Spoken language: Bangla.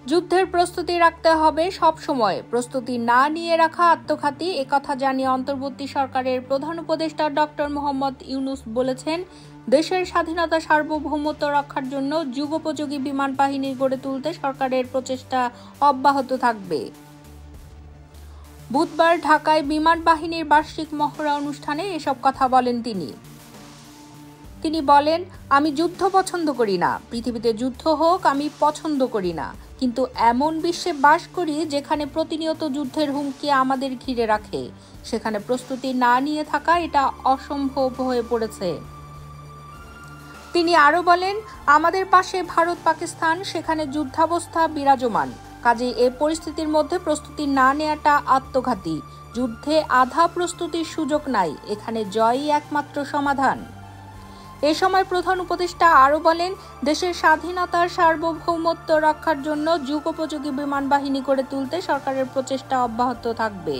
যুদ্ধের প্রস্তুতি রাখতে হবে সব সময়, প্রস্তুতি না নিয়ে রাখা আত্মঘাতী, একথা জানিয়ে অন্তর্বর্তী সরকারের প্রধান উপদেষ্টা ডক্টর মোহাম্মদ ইউনূস বলেছেন, দেশের স্বাধীনতা সার্বভৌমত্ব রক্ষার জন্য যুগোপযোগী বিমান বাহিনী গড়ে তুলতে সরকারের প্রচেষ্টা অব্যাহত থাকবে। বুধবার ঢাকায় বিমান বাহিনীর বার্ষিক মহড়া অনুষ্ঠানে এসব কথা বলেন তিনি বলেন, আমি যুদ্ধ পছন্দ করি না, পৃথিবীতে যুদ্ধ হোক আমি পছন্দ করি না, কিন্তু এমন বিশ্বে বাস করি যেখানে প্রতিনিয়ত যুদ্ধের হুমকি আমাদের ঘিরে রাখে, সেখানে প্রস্তুতি না নিয়ে থাকা এটা অসম্ভব হয়ে পড়েছে। তিনি আরও বলেন, আমাদের পাশে ভারত পাকিস্তান, সেখানে যুদ্ধাবস্থা বিরাজমান, কাজেই এ পরিস্থিতির মধ্যে প্রস্তুতি না নেওয়াটা আত্মঘাতী। যুদ্ধে আধা প্রস্তুতির সুযোগ নাই, এখানে জয়ই একমাত্র সমাধান। এ সময় প্রধান উপদেষ্টা আরও বলেন, দেশের স্বাধীনতার সার্বভৌমত্ব রক্ষার জন্য যুগোপযোগী বিমান বাহিনী গড়ে তুলতে সরকারের প্রচেষ্টা অব্যাহত থাকবে।